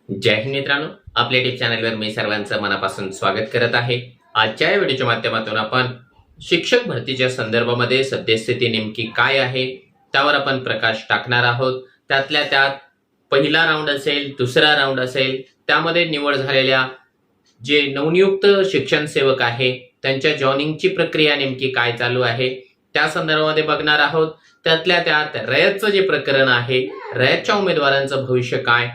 जय हिंद मित्रांनो, आपल्या यूट्यूब चॅनलवर मी सर्वांचं मनापासून स्वागत करत आहे। आजच्या या व्हिडिओच्या माध्यमातून आपण शिक्षक भरतीच्या संदर्भामध्ये सद्यस्थिती नेमकी काय आहे त्यावर आपण प्रकाश टाकणार आहोत। त्यातल्या त्यात पहिला राऊंड असेल, दुसरा राऊंड असेल, त्यामध्ये निवड झालेल्या जे नवनियुक्त शिक्षण सेवक आहे त्यांच्या जॉइनिंगची प्रक्रिया नेमकी काय चालू आहे त्या संदर्भामध्ये बघणार आहोत। त्यातल्या त्यात रयतचं जे प्रकरण आहे, रयतच्या उमेदवारांचं भविष्य काय,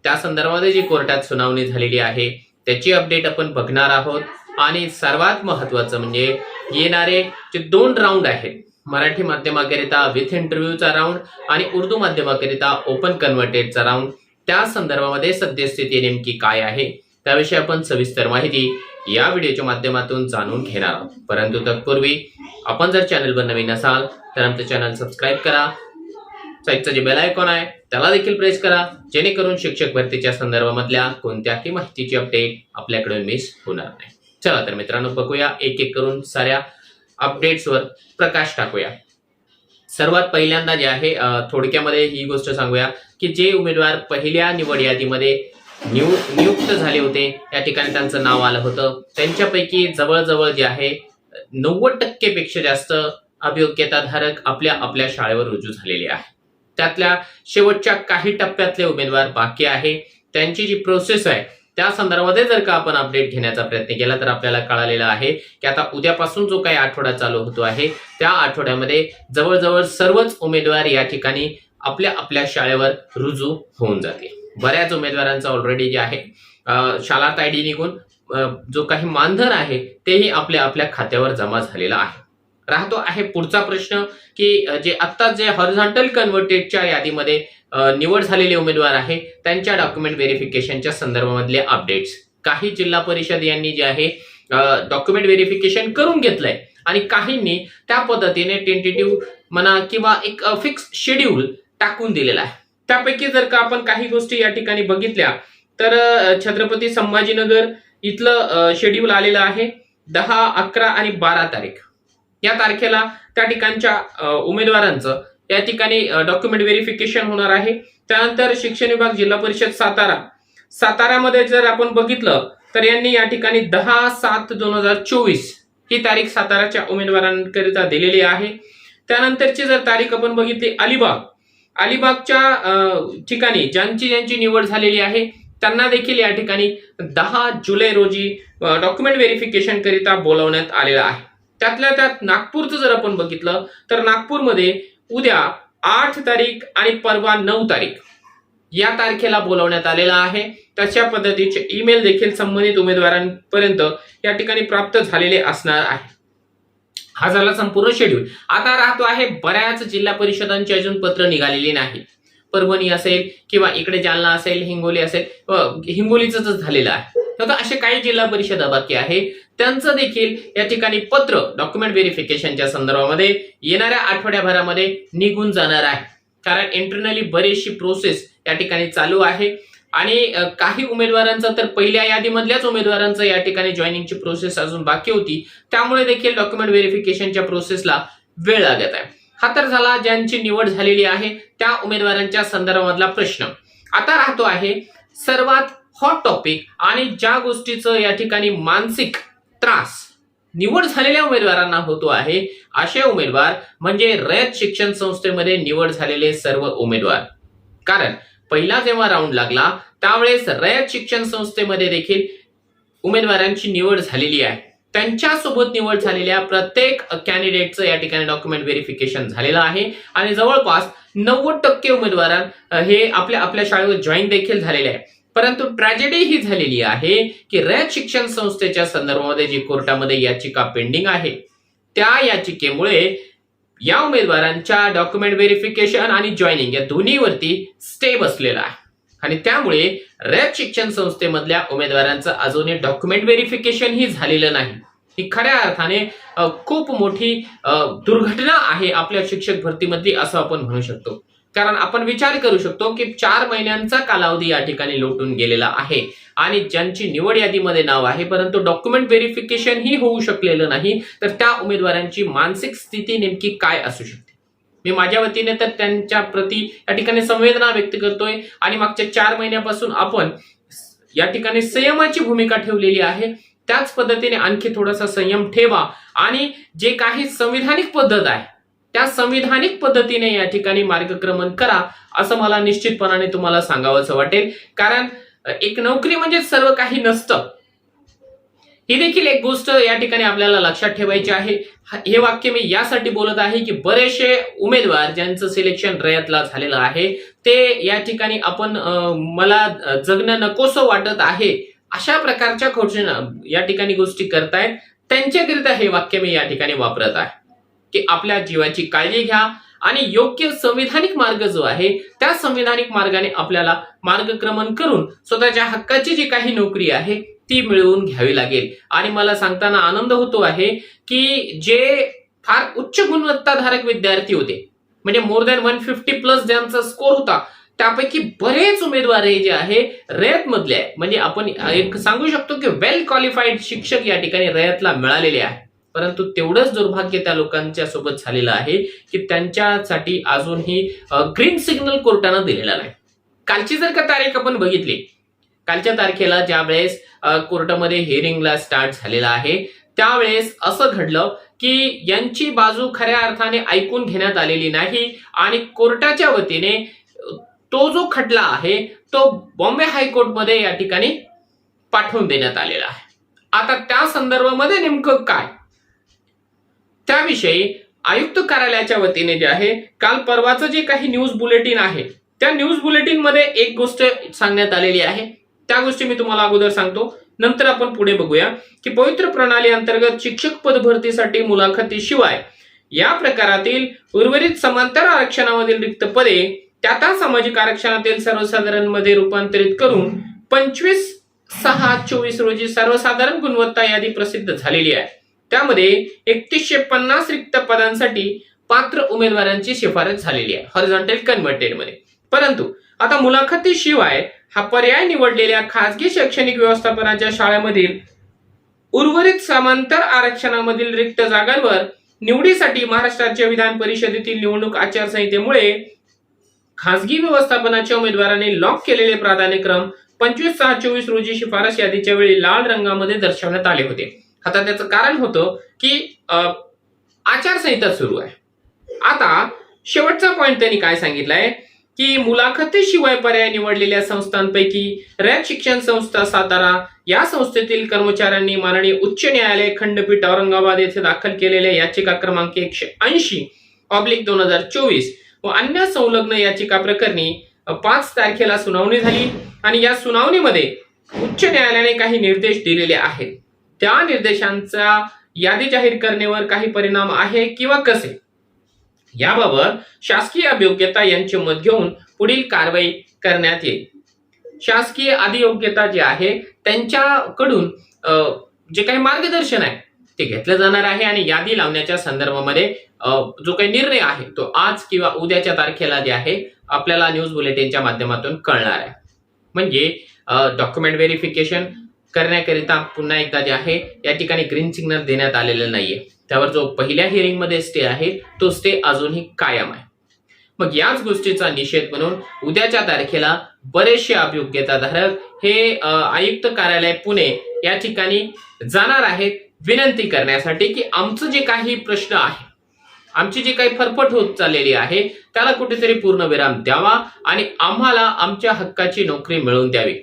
त्या संदर्भामध्ये जी कोर्टात सुनावणी झालेली आहे त्याची अपडेट आपण बघणार आहोत। आणि सर्वात महत्त्वाचं म्हणजे येणारे जे 2 राऊंड आहेत, मराठी माध्यमाकरिता विथ इंटरव्ह्यूचा राऊंड आणि उर्दू माध्यमाकरिता ओपन कन्व्हर्टेडचा राऊंड, त्या संदर्भामध्ये सद्यस्थिती नेमकी काय आहे त्याविषयी आपण सविस्तर माहिती या व्हिडिओच्या माध्यमातून जाणून घेणार आहोत। परंतु तत्पूर्वी आपण जर चॅनलवर नवीन असाल तर आमचं चॅनल सबस्क्राईब करा, साईडचं जे बेल आयकॉन आहे त्याला देखील प्रेस करा, जेणेकरून शिक्षक भरतीच्या संदर्भामधल्या कोणत्याही माहितीची अपडेट आपल्याकडून मिस होणार नाही। चला तर मित्रांनो, बघूया एक एक करून साऱ्या अपडेट्सवर प्रकाश टाकूया। सर्वात पहिल्यांदा जे आहे थोडक्यामध्ये ही गोष्ट सांगूया की जे उमेदवार पहिल्या निवड यादीमध्ये नियुक्त झाले होते, या ठिकाणी त्यांचं नाव आलं होतं, त्यांच्यापैकी जवळजवळ जे आहे 90% पेक्षा जास्त अभियोग्यताधारक आपल्या शाळेवर रुजू झालेले आहे। त्यातल्या शेवटच्या काही टप्प्यातले उमेदवार बाकी आहे, त्यांची जी प्रोसेस आहे त्या संदर्भामध्ये जर का आपण अपडेट घेण्याचा प्रयत्न केला तर आपल्याला कळालेलं आहे की आता उद्यापासून जो काही आठवडा चालू होतो आहे त्या आठवड्यामध्ये जवळजवळ सर्वच उमेदवार या ठिकाणी आपल्या शाळेवर रुजू होऊन जातील। बऱ्याच उमेदवारांचा ऑलरेडी जे आहे शाळात आयडी निघून जो काही मानधन आहे तेही आपल्या खात्यावर जमा झालेला आहे। राहतो आहे पुढचा प्रश्न की जे आता जे हॉरिझॉन्टल कन्व्हर्टेडच्या यादीमध्ये निवड झालेले उमेदवार आहे त्यांच्या डॉक्युमेंट व्हेरिफिकेशनच्या संदर्भामधले अपडेट्स। काही जिल्हा परिषद यांनी जे आहे डॉक्युमेंट व्हेरिफिकेशन करून घेतलंय आणि काहींनी त्या पद्धतीने टेंटेटिव्ह म्हणा किंवा एक फिक्स शेड्यूल टाकून दिलेला आहे। त्यापैकी जर का आपण काही गोष्टी या ठिकाणी बघितल्या तर छत्रपती संभाजीनगर इथलं शेड्यूल आलेलं आहे 10, 11 आणि 12 तारीख या तारखेला त्या ठिकाणच्या उमेदवारांचं या ठिकाणी डॉक्युमेंट व्हेरिफिकेशन होणार आहे। त्यानंतर शिक्षण विभाग जिल्हा परिषद सातारामध्ये जर आपण बघितलं तर यांनी या ठिकाणी 10/7/2024 ही तारीख साताराच्या उमेदवारांकरिता दिलेली आहे। त्यानंतरची जर तारीख आपण बघितली अलिबागच्या ठिकाणी ज्यांची निवड झालेली आहे त्यांना देखील या ठिकाणी 10 जुलै रोजी डॉक्युमेंट व्हेरिफिकेशन करिता बोलवण्यात आलेलं आहे। त्यातल्या त्यात नागपूरचं जर आपण बघितलं तर नागपूरमध्ये उद्या 8 तारीख आणि परवा 9 तारीख या तारखेला बोलवण्यात आलेला आहे। तशा पद्धतीचे ईमेल देखील संबंधित उमेदवारांपर्यंत या ठिकाणी प्राप्त झालेले असणार आहे। हा झाला संपूर्ण शेड्यूल। आता राहतो आहे बऱ्याच जिल्हा परिषदांची अजून पत्र निघालेली नाही। परभणी असेल किंवा इकडे जालना असेल, हिंगोली असेल, हिंगोलीच झालेलं आहे, तर असे काही जिल्हा परिषद बाकी आहे, त्यांचं देखील या ठिकाणी पत्र डॉक्युमेंट व्हेरिफिकेशनच्या संदर्भामध्ये येणाऱ्या आठवड्याभरामध्ये निघून जाणार आहे। कारण इंटरनली बरीचशी प्रोसेस या ठिकाणी चालू आहे आणि काही उमेदवारांचं तर पहिल्या यादीमधल्याच उमेदवारांचं या ठिकाणी जॉईनिंगची प्रोसेस अजून बाकी होती, त्यामुळे देखील डॉक्युमेंट व्हेरिफिकेशनच्या प्रोसेसला वेळ लागत आहे। हा तर झाला ज्यांची निवड झालेली आहे त्या उमेदवारांच्या संदर्भामधला प्रश्न। आता राहतो आहे सर्वात हॉट टॉपिक आणि ज्या गोष्टीचं या ठिकाणी मानसिक त्रास निवड झालेल्या उमेदवारांना होतो आहे, असे उमेदवार म्हणजे रयत शिक्षण संस्थेमध्ये निवड झालेले सर्व उमेदवार। कारण पहिला जेव्हा राऊंड लागला त्यावेळेस रयत शिक्षण संस्थेमध्ये देखील उमेदवारांची निवड झालेली आहे, त्यांच्यासोबत निवड झालेल्या प्रत्येक कॅन्डिडेटचं या ठिकाणी डॉक्युमेंट व्हेरिफिकेशन झालेलं आहे आणि जवळपास 90% उमेदवार हे आपल्या शाळेवर जॉईन देखील झालेले आहे। परंतु ट्रॅजेडी ही झालेली आहे की रयत शिक्षण संस्थेच्या संदर्भामध्ये जी कोर्टामध्ये याचिका पेंडिंग आहे त्या याचिकेमुळे या उमेदवारांच्या डॉक्युमेंट व्हेरिफिकेशन आणि जॉईनिंग या दोन्हीवरती स्टे बसलेला आहे आणि त्यामुळे रयत शिक्षण संस्थेमधल्या उमेदवारांचं अजूनही डॉक्युमेंट व्हेरिफिकेशन ही झालेलं नाही। ही खऱ्या अर्थाने खूप मोठी दुर्घटना आहे आपल्या शिक्षक भरतीमध्ये असं आपण म्हणू शकतो। कारण आपण विचार करू शकतो की 4 महिन्यांचा कालावधी या ठिकाणी लोटून गेलेला आहे आणि ज्यांची निवड यादीमध्ये नाव आहे परंतु डॉक्युमेंट व्हेरिफिकेशन ही होऊ शकलेलं नाही, तर त्या उमेदवारांची मानसिक स्थिती नेमकी काय असू शकते। मी माझ्या वतीने तर त्यांच्या प्रती या ठिकाणी संवेदना व्यक्त करतोय आणि मागच्या 4 महिन्यापासून आपण या ठिकाणी संयमाची भूमिका ठेवलेली आहे, त्याच पद्धतीने आणखी थोडासा संयम ठेवा आणि जे काही संविधानिक पद्धत आहे त्या संविधानिक पद्धतीने या ठिकाणी मार्गक्रमण करा, असं मला निश्चितपणाने तुम्हाला सांगावंसं वाटेल. कारण एक नोकरी म्हणजे सर्व काही नसतं, ही देखील एक गोष्ट या ठिकाणी आपल्याला लक्षात ठेवायची आहे. हे वाक्य मी यासाठी बोलत आहे की बरेचसे उमेदवार ज्यांचं सिलेक्शन रयतला झालेलं आहे ते या ठिकाणी आपण मला जगणं नकोसं वाटत आहे अशा प्रकारच्या घोषणा या ठिकाणी गोष्टी करतायत, त्यांच्याकरिता हे वाक्य मी या ठिकाणी वापरत आहे की आपल्या जीवाची काळजी घ्या आणि योग्य संविधानिक मार्ग जो आहे त्या संविधानिक मार्गाने आपल्याला मार्गक्रमण करून स्वतःच्या हक्काची जी काही नोकरी आहे ती मिळवून घ्यावी लागेल. आणि मला सांगताना आनंद होतो आहे की जे फार उच्च गुणवत्ताधारक विद्यार्थी होते, म्हणजे मोर दॅन 150 प्लस ज्यांचा स्कोर होता, त्यापैकी बरेच उमेदवार जे आहे रयत मधले आहे. म्हणजे आपण एक सांगू शकतो की वेल क्वालिफाईड शिक्षक या ठिकाणी रयतला मिळालेले आहे. परंतु तेवढंच दुर्भाग्य त्या लोकांच्या सोबत झालेलं आहे की त्यांच्यासाठी अजूनही ग्रीन सिग्नल कोर्टानं दिलेला नाही. कालची जर का तारीख आपण बघितली, कालच्या तारखेला ज्या वेळेस कोर्टामध्ये हिअरिंगला स्टार्ट झालेला आहे त्यावेळेस असं घडलं की यांची बाजू खऱ्या अर्थाने ऐकून घेण्यात आलेली नाही आणि कोर्टाच्या वतीने तो जो खटला आहे तो बॉम्बे हायकोर्टमध्ये या ठिकाणी पाठवून देण्यात आलेला आहे. आता त्या संदर्भामध्ये नेमकं काय त्याविषयी आयुक्त कार्यालयाच्या वतीने जे आहे काल परवाचं जे काही न्यूज बुलेटिन आहे त्या न्यूज बुलेटिन मध्ये एक गोष्ट सांगण्यात आलेली आहे. त्या गोष्टी मी तुम्हाला अगोदर सांगतो, नंतर आपण पुढे बघूया की पवित्र प्रणाली अंतर्गत शिक्षक पद भरतीसाठी मुलाखतीशिवाय या प्रकारातील उर्वरित समांतर आरक्षणामधील रिक्त पदे त्या सामाजिक आरक्षणातील सर्वसाधारण मध्ये रूपांतरित करून 25/6/24 रोजी सर्वसाधारण गुणवत्ता यादी प्रसिद्ध झालेली आहे. त्यामध्ये 3150 रिक्त पदांसाठी पात्र उमेदवारांची शिफारस झालेली आहे हॉरिझॉन्टल कन्व्हर्टेड मध्ये. परंतु आता मुलाखतीशिवाय हा पर्याय निवडलेल्या खासगी शैक्षणिक व्यवस्थापनाच्या शाळेमधील उर्वरित समांतर आरक्षणामधील रिक्त जागांवर निवडीसाठी महाराष्ट्र विधान परिषदेतील निवडणूक आचारसंहितेमुळे खासगी व्यवस्थापनाच्या उमेदवारांनी लॉक केलेले प्राधान्यक्रम 25/6/24 रोजी शिफारस यादीच्या वेळी लाल रंगामध्ये दर्शवण्यात आले होते. आता त्याचं कारण होतं की आचारसंहिता सुरू आहे. आता शेवटचा पॉइंट त्यांनी काय सांगितलंय की मुलाखतीशिवाय पर्याय निवडलेल्या संस्थांपैकी रयत शिक्षण संस्था सातारा या संस्थेतील कर्मचाऱ्यांनी माननीय उच्च न्यायालय खंडपीठ औरंगाबाद येथे दाखल केलेल्या याचिका क्रमांक 180/2024 व अन्य संलग्न याचिका प्रकरणी 5 तारखेला सुनावणी झाली आणि या सुनावणीमध्ये उच्च न्यायालयाने काही निर्देश दिलेले आहेत. त्या निर्देशांचा यादी जाहीर करण्यावर काही परिणाम आहे किंवा कसे याबाबत शासकीय अभियोग्यता यांचे मत घेऊन पुढील कारवाई करण्यात येईल. शासकीय अधियोग्यता जे आहे त्यांच्याकडून जे काही मार्गदर्शन आहे ते घेतलं जाणार आहे आणि यादी लावण्याच्या संदर्भामध्ये जो काही निर्णय आहे तो आज किंवा उद्याच्या तारखेला जे आहे आपल्याला न्यूज बुलेटिनच्या माध्यमातून कळणार आहे. म्हणजे डॉक्युमेंट व्हेरिफिकेशन करण्याकरिता पुन्हा एकदा जे आहे या ठिकाणी ग्रीन सिग्नल देण्यात आलेलं नाहीये. त्यावर जो पहिल्या हिअरिंग मध्ये स्टे आहे तो स्टे अजूनही कायम आहे. मग याच गोष्टीचा निषेध म्हणून उद्याच्या तारखेला बरेचसे अभियोग्यताधारक हे आयुक्त कार्यालय पुणे या ठिकाणी जाणार आहेत विनंती करण्यासाठी की आमचं जे काही प्रश्न आहे, आमची जी काही फरफट होत चाललेली आहे त्याला कुठेतरी पूर्णविराम द्यावा आणि आम्हाला आमच्या हक्काची नोकरी मिळवून द्यावी.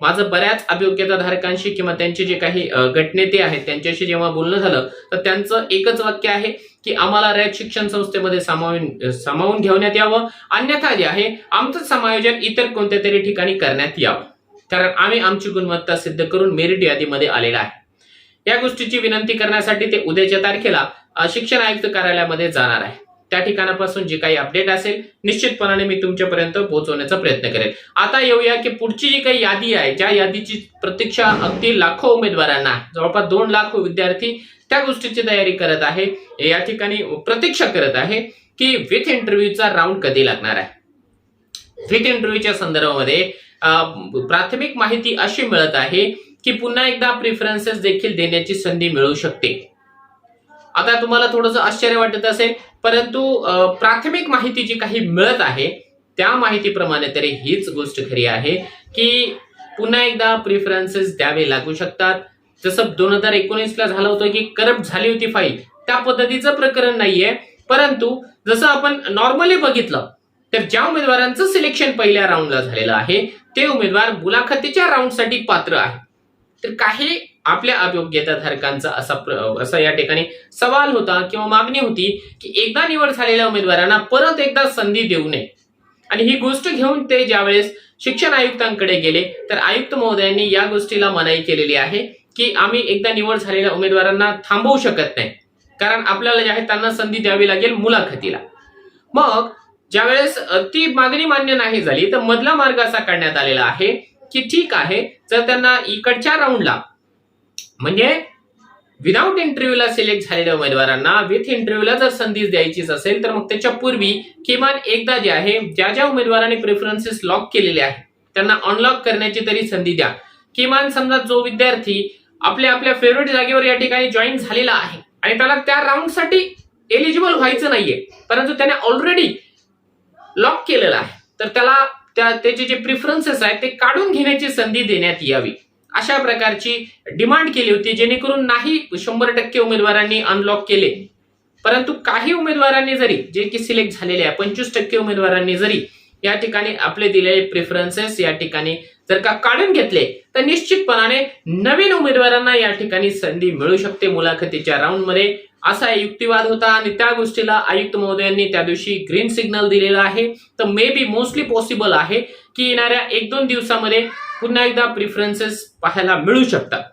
माझं बऱ्याच अभियोग्यताधारकांशी किंवा त्यांचे जे काही गटनेते आहेत त्यांच्याशी जेव्हा बोलणं झालं तर त्यांचं एकच वाक्य आहे की आम्हाला रयत शिक्षण संस्थेमध्ये सामावून घेण्यात यावं, अन्यथा जे आहे आमचं समायोजन इतर कोणत्या तरी ठिकाणी करण्यात यावं, कारण आम्ही आमची गुणवत्ता सिद्ध करून मेरिट यादीमध्ये आलेला आहे. या गोष्टीची विनंती करण्यासाठी ते उद्याच्या तारखेला शिक्षण आयुक्त कार्यालयामध्ये जाणार आहे. त्या ठिकाणापासून जे काही अपडेट असेल निश्चितपणाने मी तुमच्यापर्यंत पोहोचवण्याचा प्रयत्न करेन. आता येऊया की पुढची जी काही यादी आहे, ज्या यादीची प्रतीक्षा अगदी लाखो उमेदवारांना, जवळपास 2 लाख विद्यार्थी त्या गोष्टीची तयारी करत आहे, या ठिकाणी प्रतीक्षा करत आहे की विथ इंटरव्ह्यूचा राऊंड कधी लागणार आहे. विथ इंटरव्ह्यूच्या संदर्भामध्ये प्राथमिक माहिती अशी मिळत आहे की पुन्हा एकदा प्रिफरन्सेस देखील देण्याची संधी मिळू शकते. आता तुम्हाला थोडंसं आश्चर्य वाटत असेल, परंतु प्राथमिक माहिती जी काही मिळत आहे त्या माहितीप्रमाणे तरी हीच गोष्ट खरी आहे की पुन्हा एकदा प्रिफरन्सेस द्यावे लागू शकतात. जसं 2019ला झालं होतं की करप्ट झाली होती फाईल, त्या पद्धतीचं प्रकरण नाहीये. परंतु जसं आपण नॉर्मली बघितलं तर ज्या उमेदवारांचं सिलेक्शन पहिल्या राऊंडला झालेलं आहे ते उमेदवार मुलाखतीच्या राऊंडसाठी पात्र आहे. तर काही आपल्या अयोग्यताधारकांचा असा या ठिकाणी सवाल होता किंवा मागणी होती की एकदा निवड झालेल्या उमेदवारांना परत एकदा संधी देऊ नये. आणि ही गोष्ट घेऊन ते ज्यावेळेस शिक्षण आयुक्तांकडे गेले तर आयुक्त महोदयांनी या गोष्टीला मनाई केलेली आहे की आम्ही एकदा निवड झालेल्या उमेदवारांना थांबवू शकत नाही, कारण आपल्याला जे आहे त्यांना संधी द्यावी लागेल मुलाखतीला. मग ज्यावेळेस ती मागणी मान्य नाही झाली तर मधला मार्ग असा काढण्यात आलेला आहे की ठीक आहे, जर त्यांना इकडच्या राऊंडला म्हणजे विदाऊट इंटरव्ह्यूला सिलेक्ट झालेल्या उमेदवारांना विथ इंटरव्ह्यूला जर संधी द्यायचीच असेल तर मग त्याच्या पूर्वी किमान एकदा जे आहे ज्या ज्या प्रेफरन्सेस लॉक केलेले आहेत त्यांना अनलॉक करण्याची तरी संधी द्या. किमान समजा जो विद्यार्थी आपल्या फेवरेट जागेवर या ठिकाणी जॉईन झालेला आहे आणि त्याला त्या राऊंडसाठी एलिजिबल व्हायचं नाहीये, परंतु त्याने ऑलरेडी लॉक केलेला आहे, तर त्याला त्याचे जे प्रिफरन्सेस आहेत ते काढून घेण्याची संधी देण्यात यावी, अशा प्रकारची डिमांड केली होती. जेणेकरून नाही 100% उमेदवारांनी अनलॉक केले, परंतु काही उमेदवारांनी जरी जे की सिलेक्ट झालेले आहे 25% उमेदवारांनी जरी या ठिकाणी आपले दिलेले प्रिफरन्सेस या ठिकाणी जर का काढून घेतले तर निश्चितपणाने नवीन उमेदवारांना या ठिकाणी संधी मिळू शकते मुलाखतीच्या राऊंडमध्ये, असा युक्तिवाद होता. आणि त्या गोष्टीला आयुक्त महोदयांनी त्या दिवशी ग्रीन सिग्नल दिलेला आहे. तर मे बी मोस्टली पॉसिबल आहे की येणाऱ्या 1-2 दिवसामध्ये पुन्हा एकदा प्रिफरन्सेस पाहायला मिळू शकतात.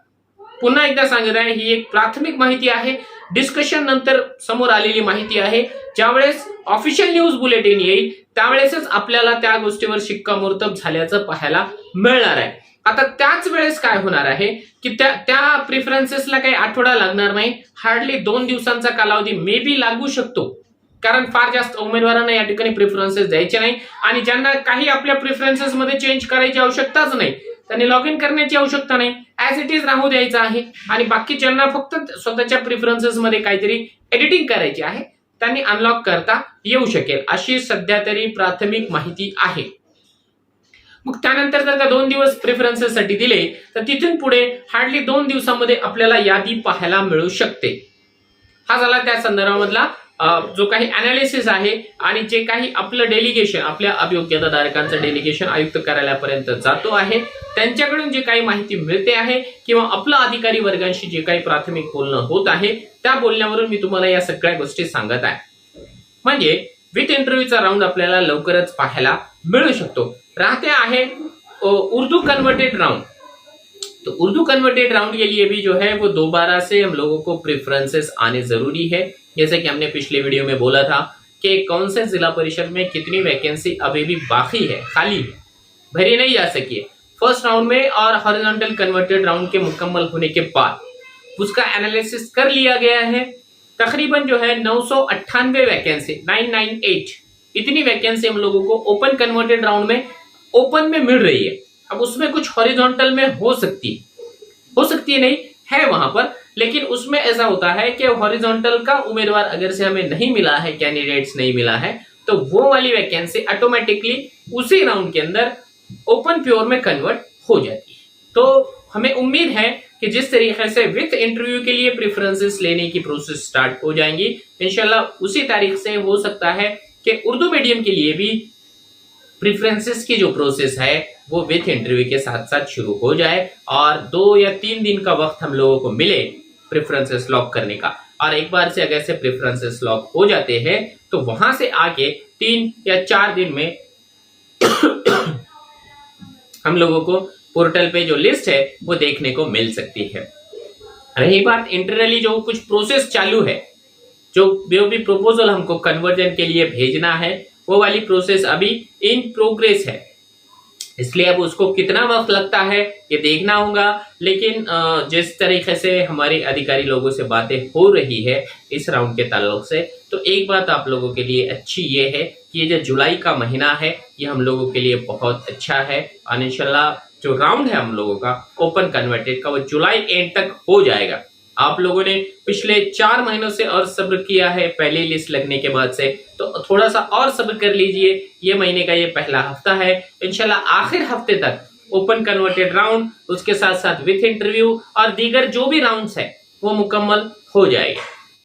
पुन्हा एकदा सांगत आहे, ही एक प्राथमिक माहिती आहे, डिस्कशन नंतर समोर आलेली माहिती आहे. ज्यावेळेस ऑफिशियल न्यूज बुलेटिन येईल त्यावेळेसच आपल्याला त्या गोष्टीवर शिक्कामोर्तब झाल्याचं पाहायला मिळणार आहे. आता त्याच वेळेस काय होणार आहे की त्या प्रिफरन्सेसला काही आठवडा लागणार नाही, हार्डली 2 दिवसांचा कालावधी मे बी लागू शकतो, कारण फार जास्त उमेदवारांना या ठिकाणी प्रिफरन्सेस द्यायचे नाही. आणि ज्यांना काही आपल्या प्रिफरन्सेस मध्ये चेंज करायची आवश्यकताच नाही त्यांनी लॉग इन करण्याची आवश्यकता नाही, ऍज इट इज राहू द्यायचं आहे. आणि बाकी ज्यांना फक्त स्वतःच्या प्रिफरन्सेस मध्ये काहीतरी एडिटिंग करायची आहे त्यांनी अनलॉक करता येऊ शकेल, अशी सध्या तरी प्राथमिक माहिती आहे. मग त्यानंतर जर का 2 दिवस प्रेफरन्सेस साठी दिले तर तिथून पुढे हार्डली 2 दिवसांमध्ये आपल्याला यादी पाहायला मिळू शकते. हा झाला त्या संदर्भामधला जो काही अनालिसिस आहे. आणि जे काही आपलं डेलिगेशन आपल्या अभियोग्यताधारकांचं डेलिगेशन आयुक्त कार्यालयापर्यंत जातो आहे त्यांच्याकडून जे काही माहिती मिळते आहे किंवा आपलं अधिकारी वर्गांशी जे काही प्राथमिक बोलणं होत आहे त्या बोलण्यावरून मी तुम्हाला या सगळ्या गोष्टी सांगत आहे. म्हणजे विथ इंटरव्ह्यूचा राउंड आपल्याला लवकरच पाहायला मिळू शकतो. रहते आहे उर्दू कन्वर्टेड राउंड. तो उर्दू कन्वर्टेड राउंड के लिए भी जो है वो दोबारा से हम लोगों को प्रेफरेंसेस आने जरूरी है. जैसे कि हमने पिछले वीडियो में बोला था कि कौन से जिला परिषद में कितनी वैकेंसी अभी भी बाकी है, खाली है, भरी नहीं जा सकी है फर्स्ट राउंड में. और हॉरिजॉन्टल कन्वर्टेड राउंड के मुकम्मल होने के बाद उसका एनालिसिस कर लिया गया है. तकरीबन जो है 998 वैकेंसी 998 इतनी वैकेंसी हम लोगों को ओपन कन्वर्टेड राउंड में ओपन में मिल रही है. अब उसमें कुछ हॉरिजॉन्टल में हो सकती है नहीं है वहां पर, लेकिन उसमें ऐसा होता है कि हॉरिजॉन्टल का उम्मीदवार अगर से हमें नहीं मिला है, कैंडिडेट्स नहीं मिला है, तो वो वाली वैकेंसी ऑटोमेटिकली उसी राउंड के अंदर ओपन प्योर में कन्वर्ट हो जाती है. तो हमें उम्मीद है कि जिस तरीके से विथ इंटरव्यू के लिए प्रेफरेंसेस लेने की प्रोसेस स्टार्ट हो जाएंगी इंशाल्लाह उसी तारीख से हो सकता है कि उर्दू मीडियम के लिए भी प्रेफरेंसेस की जो प्रोसेस है वो विथ इंटरव्यू के साथ साथ शुरू हो जाए और 2 या 3 दिन का वक्त हम लोगों को मिले प्रेफरेंसेस लॉक करने का. और एक बार से अगर से प्रेफरेंसेस लॉक हो जाते हैं तो वहां से आगे 3 या 4 दिन में हम लोगों को पोर्टल पे जो लिस्ट है वो देखने को मिल सकती है. रही बात इंटरनली जो कुछ प्रोसेस चालू है, जो भी प्रपोजल हमको कन्वर्जन के लिए भेजना है वो वाली प्रोसेस अभी इन प्रोग्रेस है, इसलिए अब उसको कितना वक्त लगता है ये देखना होगा. लेकिन जिस तरीके से हमारे अधिकारी लोगों से बातें हो रही है इस राउंड के ताल्लुक से, तो एक बात आप लोगों के लिए अच्छी ये है कि ये जो जुलाई का महीना है ये हम लोगों के लिए बहुत अच्छा है. और इंशाल्लाह जो राउंड है हम लोगों का ओपन कन्वर्टेड का वो जुलाई एंड तक हो जाएगा. आप लोगों ने पिछले 4 महीनों से और सब्र किया है पहली लिस्ट लगने के बाद से, तो थोड़ा सा और सब्र कर लीजिए. ये महीने का ये पहला हफ्ता है, इंशाल्लाह आखिर हफ्ते तक ओपन कन्वर्टेड राउंड, उसके साथ साथ विथ इंटरव्यू और दीगर जो भी राउंड्स है वो मुकम्मल हो जाएगा।